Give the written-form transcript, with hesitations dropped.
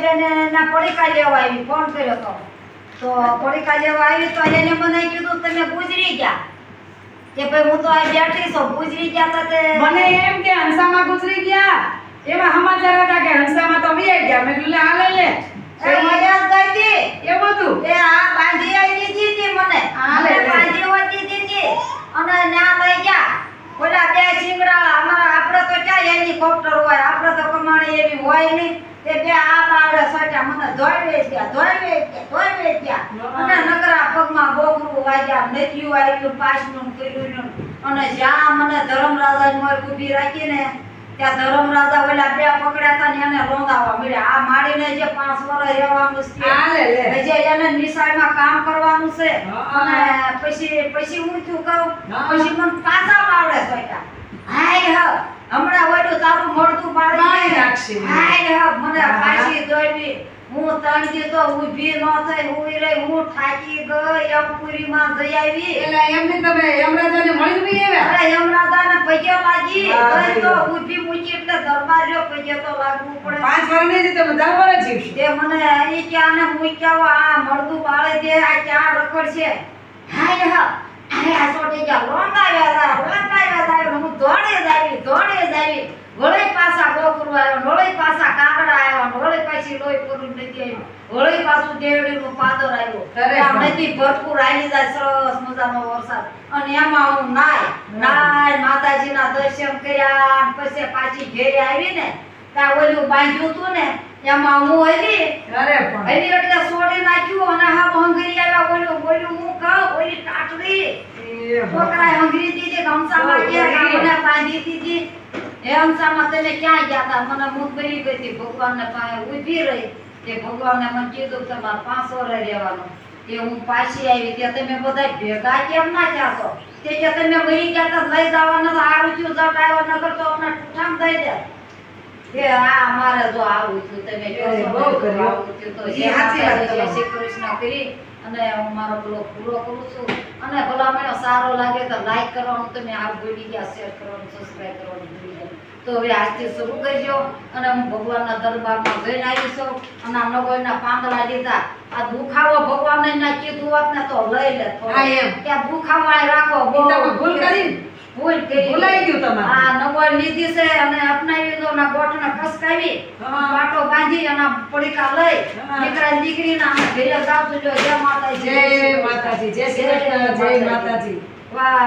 બેન ના પડીકા લેવા આવી ફોન કર્યો તો પડીકા લેવા આવી તો એને મને કીધું તમે ગુજરી ગયા કે ભાઈ હું તો આ બેઠી છું ગુજરી ગયા તો તે મને એમ કે હંસામાં ગુજરી ગયા એવા સમાચાર હતા કે હંસામાં તો વહી ગયા મેં કીધું આ લઈ લે એ મજા જ ગઈ હતી એ બધું એ આ બાંધી આવી દીધી મને બાંધી હોતી દીધી અને ના લઈ ગયા ઓલા બે ચીંગડા અમારા આપણે તો ક્યાં હેલિકોપ્ટર હોય આપણે તો કમાણી એવી હોય નહીં તે બે આ બાવડે સટ્યા મને ધોઈવે ગયા અને નકરા પગમાં બોકરું વાગ્યા નદીયું આવ્યું પાછનું કર્યું અને જ્યાં મને ધર્મરાજાની મોર ઊભી રાખીને ત્યાં ધર્મરાજા ઓલા બે પકડ્યા હતા ને એને રોંદાવા મળ્યા આ માડીને જે 5 વર્ષ રહેવાનું છે જે એને નિશાળમાં કામ કરવાનું છે અને પછી હું શું કહું પછી મને પાછા પાવડે સોટ્યા હાય હ હમણાં ઓલું તારું મળતું પાડી નાખશે હાય હ મને પાછી દોડવી હું તણકી તો ઊભી ન થઈ હું રહી હું થાકી ગઈ અપુરીમાં જઈ આવી એલા એમને તમે યમરાજાને મળી ગઈ એવા અરે યમરાજાને પગે લાગી ગઈ તો ઊભી મૂકી એટલે દરબારીઓ પગે તો લાગવું પડે 5 વર્ષની જ તમે દરબાર જીવશો તે મને ઈ ક્યાંને મૂક્યા આ મળતું બાળે દે આ ક્યાં રખડ છે હાય હ આ સોટી ગયા રોંદાવ્યા હું દોડે જ આવી વળી પાછા ગોકરું આવ્યો વળી પાછા કાગડા આવ્યા વળી પાછી લોહી પૂરું નથી આવ્યું વળી પાછું દેવડીનું પાદર આવ્યો આ નદી ભરપૂર આવી જાય સરસ મજાનો વરસાદ અને એમાં હું નાય માતાજીના દર્શન કર્યા પછી પાછી ઘેરે આવી ને ત્યાં ઓલું બાંધ્યું હતું ને એમાં હું હલી એટલે છોડી નાખ્યું અને હા હંગરી આવ્યા ઓલું હું કહું ઓલી ટાટડી છોકરાએ હંગરી દીધી ગમસામાં મને બાંધી દીધી એ હંસામાં તમે ક્યાં ગયા હતા મને મુખ ભરી ગઈ હતી ભગવાનને પાસે ઊભી રહી તે ભગવાને મને કીધું કે તમારે 5 વર્ષ રહેવાનું તે હું પાછી આવી ત્યાં તમે બધા ભેગા કેમ ના થયા છો તે કે તમે મરી ગયા તો લઈ જવાના તો આવું થયું જટ આવ્યો નગર તો અમને ઠૂઠામ દઈ દે કે આ મારે જો આવું થયું તમે બહુ કર્યું આવું થયું તો જે શ્રી કૃષ્ણ કરી અને હું મારો બ્લોગ પૂરો કરું છું અને ભલા મને સારો લાગે તો લાઈક કરવાનું તમે આ ભૂલી ગયા શેર કરવાનું સબસ્ક્રાઇબ કરવાનું ભૂલી ગયા તો હવે આજથી શરૂ કરજો અને હું ભગવાનના દરબારમાં જઈને આવી છું અને આ નગોયના પાંદડા લીધા આ દુખાવો ભગવાનને ના કીધું હોત ને તો લઈ લે કે આ દુખાવો આ રાખો ભૂલ કરી ભૂલાઈ ગયું તમારે આ નગોય લીધી છે અને અપનાવી દો ના ગોઠને ફસકાવી પાટો બાંધી અને પડીકા લઈ દીકરા દીકરીના અમે ઘરે જાવ છો જય માતાજી જય માતાજી જય શ્રી કૃષ્ણ જય માતાજી વાહ